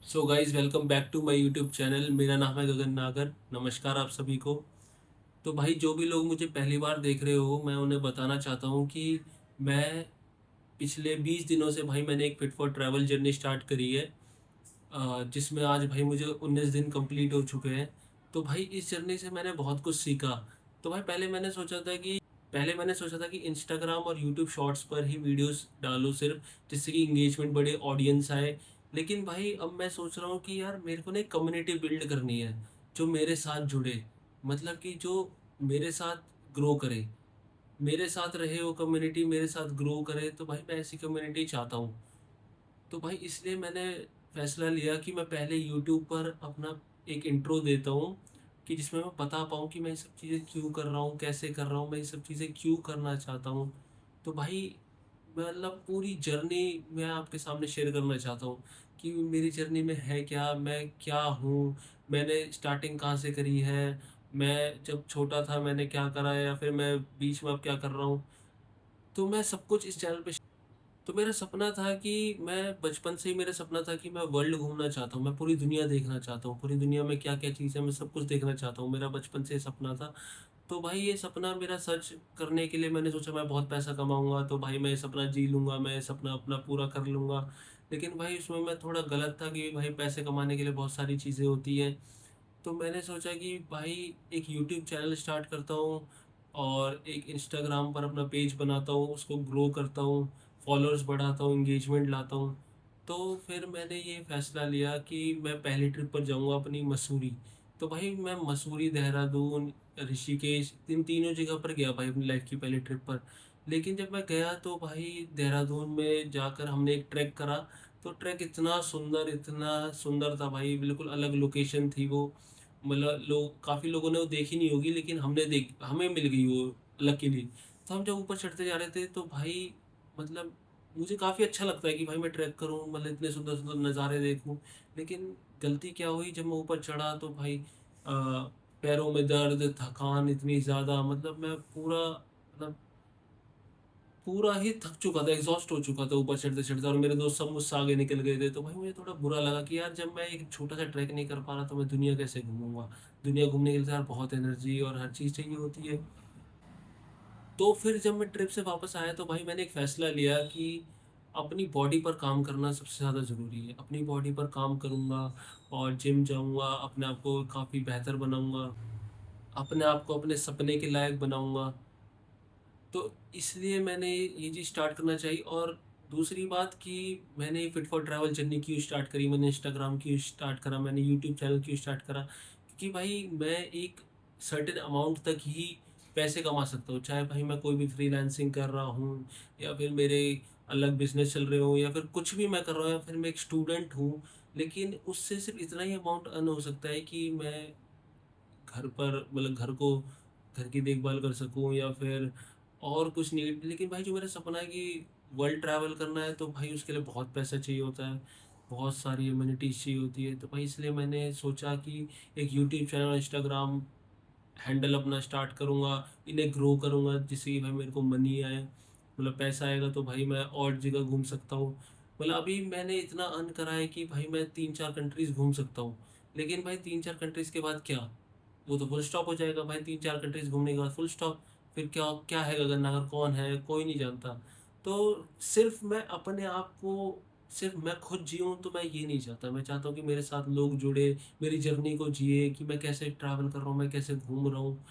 So guys welcome back to my YouTube channel. मेरा नाम है गगन नागर। नमस्कार आप सभी को। तो भाई जो भी लोग मुझे पहली बार देख रहे हो, मैं उन्हें बताना चाहता हूँ कि मैं पिछले 20 दिनों से भाई मैंने एक fit for travel journey start करी है, जिसमें आज भाई मुझे 19 दिन कंप्लीट हो चुके हैं। तो भाई इस जर्नी से मैंने बहुत कुछ सीखा। तो भाई पहले मैंने सोचा था कि इंस्टाग्राम और यूट्यूब शॉर्ट्स पर ही वीडियोस डालूं सिर्फ, जिससे कि इंगेजमेंट बढ़े, ऑडियंस आए। लेकिन भाई अब मैं सोच रहा हूँ कि यार मेरे को ना एक कम्युनिटी बिल्ड करनी है जो मेरे साथ जुड़े, मतलब कि जो मेरे साथ ग्रो करे, मेरे साथ रहे, वो कम्युनिटी मेरे साथ ग्रो करे। तो भाई मैं ऐसी कम्युनिटी चाहता हूँ। तो भाई इसलिए मैंने फैसला लिया कि मैं पहले यूट्यूब पर अपना एक इंट्रो देता हूँ, कि जिसमें मैं बता पाऊँ कि मैं ये सब चीज़ें क्यों कर रहा हूँ, कैसे कर रहा हूँ, मैं ये सब चीज़ें क्यों करना चाहता हूँ। तो भाई मतलब पूरी जर्नी मैं आपके सामने शेयर करना चाहता हूँ कि मेरी जर्नी में है क्या, मैं क्या हूँ, मैंने स्टार्टिंग कहाँ से करी है, मैं जब छोटा था मैंने क्या करा है, या फिर मैं बीच में अब क्या कर रहा हूँ। तो मैं सब कुछ इस चैनल पे। तो मेरा सपना था कि मैं बचपन से ही मेरा सपना था कि मैं वर्ल्ड घूमना चाहता हूँ, मैं पूरी दुनिया देखना चाहता हूँ, पूरी दुनिया में क्या क्या चीज़ है मैं सब कुछ देखना चाहता हूँ। मेरा बचपन से सपना था। तो भाई ये सपना मेरा सच करने के लिए मैंने सोचा मैं बहुत पैसा कमाऊंगा, तो भाई मैं ये सपना जी लूंगा, मैं ये सपना अपना पूरा कर लूंगा। लेकिन भाई उसमें मैं थोड़ा गलत था कि भाई पैसे कमाने के लिए बहुत सारी चीज़ें होती हैं। तो मैंने सोचा कि भाई एक यूट्यूब चैनल स्टार्ट करता हूँ और एक इंस्टाग्राम पर अपना पेज बनाता हूँ, उसको ग्रो करता हूँ, फॉलोअर्स बढ़ाता हूँ, इंगेजमेंट लाता हूँ। तो फिर मैंने ये फैसला लिया कि मैं पहली ट्रिप पर जाऊँगा अपनी मसूरी। तो भाई मैं मसूरी, देहरादून, ऋषिकेश, इन तीनों जगह पर गया भाई अपनी लाइफ की पहली ट्रिप पर। लेकिन जब मैं गया तो भाई देहरादून में जाकर हमने एक ट्रैक करा। तो ट्रैक इतना सुंदर था भाई, बिल्कुल अलग लोकेशन थी वो। मतलब लोग, काफ़ी लोगों ने वो देखी नहीं होगी, लेकिन हमें मिल गई वो लकीली। तो हम जब ऊपर चढ़ते जा रहे थे तो भाई मतलब मुझे काफ़ी अच्छा लगता है कि भाई मैं ट्रैक करूँ, मतलब इतने सुंदर सुंदर नज़ारे देखूँ। लेकिन गलती क्या हुई, जब मैं ऊपर चढ़ा तो भाई पैरों में दर्द, थकान इतनी ज़्यादा, मतलब मैं पूरा ही थक चुका था, एग्ज़ॉस्ट हो चुका था ऊपर चढ़ते-चढ़ते, और मेरे दोस्त सब मुझसे आगे निकल गए थे। तो भाई मुझे थोड़ा बुरा लगा कि यार जब मैं एक छोटा-सा ट्रैक नहीं कर पा रहा तो मैं दुनिया कैसे घूमूँगा? दुनिया घूमने के लिए तो यार बहुत एनर्जी और हर चीज़ चाहिए होती है। तो फिर जब मैं ट्रिप से वापस आया तो भाई मैंने एक फ़ैसला लिया कि अपनी बॉडी पर काम करना सबसे ज़्यादा ज़रूरी है। अपनी बॉडी पर काम करूँगा और जिम जाऊँगा, अपने आप को काफ़ी बेहतर बनाऊँगा, अपने आप को अपने सपने के लायक बनाऊँगा। तो इसलिए मैंने ये चीज़ स्टार्ट करना चाहिए। और दूसरी बात कि मैंने फिट फॉर ट्रैवल जर्नी क्यों स्टार्ट करी, मैंने इंस्टाग्राम क्यों स्टार्ट करा, मैंने यूट्यूब चैनल क्यों स्टार्ट करा, क्योंकि भाई मैं एक सर्टेन अमाउंट तक ही पैसे कमा सकता हूँ। चाहे भाई मैं कोई भी फ्रीलांसिंग कर रहा हूँ, या फिर मेरे अलग बिजनेस चल रहे हो, या फिर कुछ भी मैं कर रहा हूँ, या फिर मैं एक स्टूडेंट हूँ। लेकिन उससे सिर्फ इतना ही अमाउंट अर्न हो सकता है कि मैं घर पर, मतलब घर की देखभाल कर सकूँ, या फिर और कुछ नहीं। लेकिन भाई जो मेरा सपना है कि वर्ल्ड ट्रैवल करना है, तो भाई उसके लिए बहुत पैसा चाहिए होता है, बहुत सारी अम्यूनिटीज़ चाहिए होती है। तो भाई इसलिए मैंने सोचा कि एक यूट्यूब चैनल, इंस्टाग्राम हैंडल अपना स्टार्ट करूँगा, इन्हें ग्रो करूँगा, जिससे कि भाई मेरे को मनी आए, मतलब पैसा आएगा तो भाई मैं और जगह घूम सकता हूँ। मतलब अभी मैंने इतना अर्न करा है कि भाई मैं 3-4 कंट्रीज़ घूम सकता हूँ। लेकिन भाई 3-4 कंट्रीज़ के बाद क्या? वो तो फुल स्टॉप हो जाएगा भाई, 3-4 कंट्रीज़ घूमने के बाद फुल स्टॉप। फिर क्या क्या है गगन नागर, कौन है? कोई नहीं जानता। तो सिर्फ़ मैं खुद जिऊँ तो मैं ये नहीं चाहता। मैं चाहता हूँ कि मेरे साथ लोग जुड़े, मेरी जर्नी को जिए, कि मैं कैसे ट्रैवल कर रहा हूँ, मैं कैसे घूम रहा हूँ।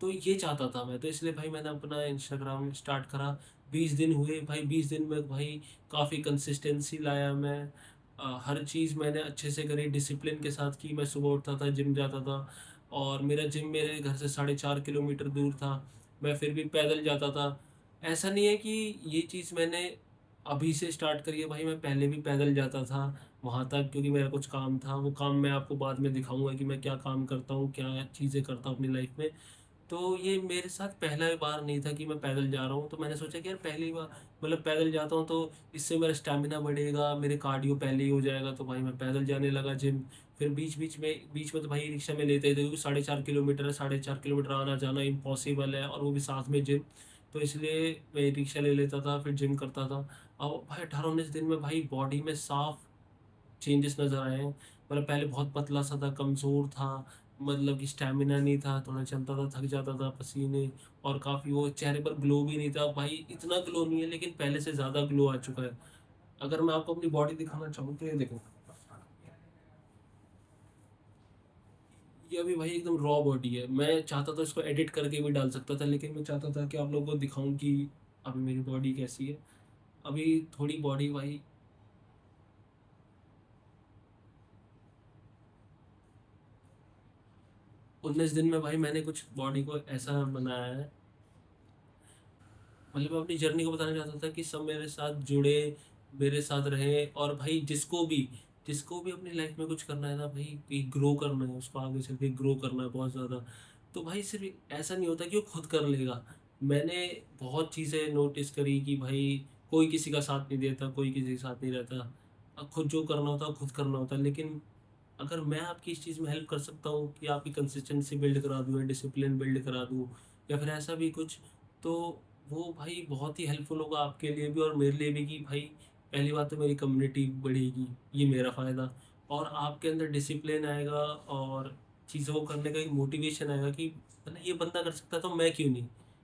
तो ये चाहता था मैं, तो इसलिए भाई मैंने अपना इंस्टाग्राम स्टार्ट करा। 20 दिन हुए भाई, 20 दिन में भाई काफ़ी कंसिस्टेंसी लाया मैं। हर चीज़ मैंने अच्छे से करी, डिसिप्लिन के साथ की। मैं सुबह उठता था, जिम जाता था, और मेरा जिम मेरे घर से 4.5 किलोमीटर दूर था। मैं फिर भी पैदल जाता था। ऐसा नहीं है कि ये चीज़ मैंने अभी से स्टार्ट करी है भाई, मैं पहले भी पैदल जाता था वहाँ तक, क्योंकि मेरा कुछ काम था। वो काम मैं आपको बाद में दिखाऊँगा कि मैं क्या काम करता हूँ, क्या चीज़ें करता हूँ अपनी लाइफ़ में। तो ये मेरे साथ पहला बार नहीं था कि मैं पैदल जा रहा हूँ। तो मैंने सोचा कि यार पहली बार, मतलब पैदल जाता हूँ तो इससे मेरा स्टैमिना बढ़ेगा, मेरे कार्डियो पहले ही हो जाएगा। तो भाई मैं पैदल जाने लगा जिम। फिर बीच में तो भाई रिक्शा में लेते थे, क्योंकि 4.5 किलोमीटर है, 4.5 किलोमीटर आना जाना इम्पॉसिबल है, और वो भी साथ में जिम। तो इसलिए मैं रिक्शा ले लेता था, फिर जिम करता था। अब भाई 18-19 दिन में भाई बॉडी में साफ चेंजेस नज़र आए हैं। मतलब पहले बहुत पतला-सा था, कमज़ोर था, मतलब कि स्टैमिना नहीं था, थोड़ा चलता था, थक जाता था, पसीने और काफ़ी वो चेहरे पर ग्लो भी नहीं था। भाई इतना ग्लो नहीं है लेकिन पहले से ज़्यादा ग्लो आ चुका है। अगर मैं आपको अपनी बॉडी दिखाना चाहूँ तो ये देखो, ये अभी भाई एकदम रॉ बॉडी है। मैं चाहता था इसको एडिट करके भी डाल सकता था, लेकिन मैं चाहता था कि आप लोगों को दिखाऊँ कि अभी मेरी बॉडी कैसी है। अभी थोड़ी बॉडी भाई 19 दिन में भाई मैंने कुछ बॉडी को ऐसा बनाया है। मतलब मैं अपनी जर्नी को बताना चाहता था कि सब मेरे साथ जुड़े, मेरे साथ रहे, और भाई जिसको भी अपनी लाइफ में कुछ करना है ना भाई, कि ग्रो करना है, उसको आगे चल के ग्रो करना है बहुत ज़्यादा, तो भाई सिर्फ ऐसा नहीं होता कि वो खुद कर लेगा। मैंने बहुत चीज़ें नोटिस करी कि भाई कोई किसी का साथ नहीं देता, कोई किसी के साथ नहीं रहता। खुद जो करना होता है खुद करना होता है। लेकिन अगर मैं आपकी इस चीज़ में हेल्प कर सकता हूँ कि आपकी कंसिस्टेंसी बिल्ड करा दूँ या डिसिप्लिन बिल्ड करा दूँ या फिर ऐसा भी कुछ, तो वो भाई बहुत ही हेल्पफुल होगा आपके लिए भी और मेरे लिए भी। कि भाई पहली बात तो मेरी कम्युनिटी बढ़ेगी, ये मेरा फ़ायदा, और आपके अंदर डिसिप्लिन आएगा और चीज़ों को करने का एक मोटिवेशन आएगा कि मतलब ये बंदा कर सकता है तो मैं क्यों नहीं।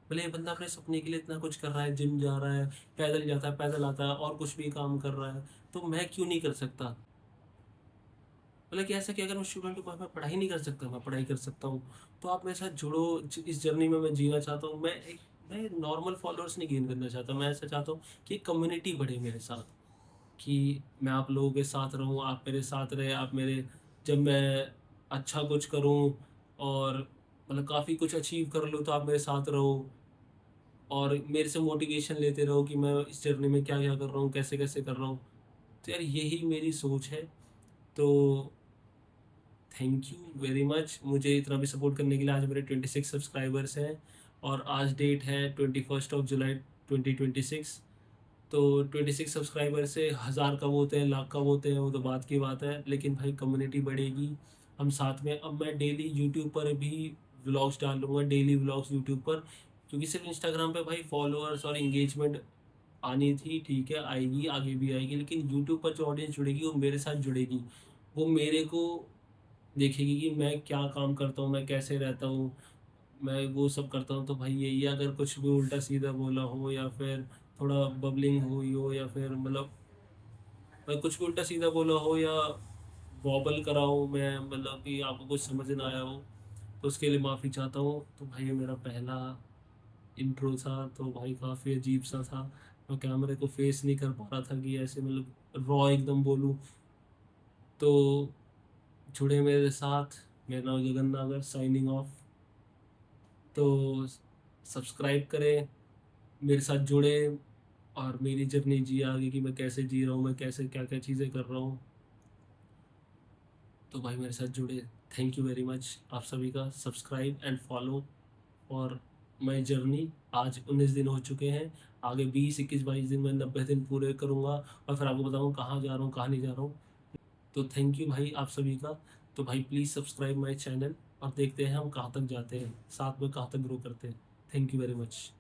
भले ये बंदा अपने सपने के लिए इतना कुछ कर रहा है, जिम जा रहा है, पैदल जाता है, पैदल आता है और कुछ भी काम कर रहा है, तो मैं क्यों नहीं कर सकता। मतलब कि ऐसा कि अगर मैं स्टूडेंट हूँ, मैं पढ़ाई नहीं कर सकता, मैं पढ़ाई कर सकता हूँ। तो आप मेरे साथ जुड़ो, इस जर्नी में मैं जीना चाहता हूँ। मैं नॉर्मल फॉलोअर्स नहीं गेन करना चाहता, मैं ऐसा चाहता हूँ कि कम्युनिटी बढ़े मेरे साथ, कि मैं आप लोगों के साथ रहूँ, आप मेरे साथ रहे, आप मेरे, जब मैं अच्छा कुछ करूँ और मतलब काफ़ी कुछ अचीव कर लूँ तो आप मेरे साथ रहो और मेरे से मोटिवेशन लेते रहो कि मैं इस जर्नी में क्या क्या कर रहा हूँ, कैसे कैसे कर रहा हूँ। तो यार यही मेरी सोच है। तो थैंक यू वेरी मच मुझे इतना भी सपोर्ट करने के लिए। आज मेरे 26 सब्सक्राइबर्स हैं और आज डेट है 21 जुलाई 2026। तो 26 सब्सक्राइबर से हज़ार कब होते हैं, लाख कब होते हैं, वो तो बात की बात है, लेकिन भाई कम्युनिटी बढ़ेगी, हम साथ में। अब मैं डेली यूट्यूब पर भी व्लॉग्स डालूंगा, डेली व्लॉग्स यूट्यूब पर, क्योंकि सिर्फ इंस्टाग्राम पे भाई फॉलोअर्स और इंगेजमेंट आनी थी, ठीक है, आएगी, आगे भी आएगी, लेकिन यूट्यूब पर जो ऑडियंस जुड़ेगी वो मेरे साथ जुड़ेगी। वो मेरे को देखेगी कि मैं क्या काम करता हूँ, मैं कैसे रहता हूँ, मैं वो सब करता हूँ। तो भाई यही है, अगर कुछ भी उल्टा सीधा बोला हो या फिर थोड़ा बबलिंग हुई हो या फिर मतलब मैं कुछ भी उल्टा सीधा बोला हो या वॉबल करा हो, मैं मतलब कि आपको कुछ समझ ना आया हो, तो उसके लिए माफ़ी चाहता हूँ। तो भाई ये मेरा पहला इंट्रो था, तो भाई काफ़ी अजीब सा था। मैं कैमरे को फेस नहीं कर पा रहा था कि ऐसे मतलब रॉ एकदम बोलूँ। तो जुड़े मेरे साथ, मेरा नाम गगन नागर, साइनिंग ऑफ। तो सब्सक्राइब करें, मेरे साथ जुड़े और मेरी जर्नी जिए आगे, कि मैं कैसे जी रहा हूँ, मैं कैसे क्या क्या चीज़ें कर रहा हूँ। तो भाई मेरे साथ जुड़े। थैंक यू वेरी मच आप सभी का, सब्सक्राइब एंड फॉलो और माई जर्नी। आज 19 दिन हो चुके हैं, आगे 20 21 22 दिन में 90 दिन पूरे करूँगा और फिर आपको बताऊँ कहाँ जा रहा हूँ, कहाँ नहीं जा रहा हूँ। तो थैंक यू भाई आप सभी का। तो भाई प्लीज़ सब्सक्राइब माई चैनल और देखते हैं हम कहाँ तक जाते हैं, साथ में कहाँ तक ग्रो करते हैं। Thank you very much.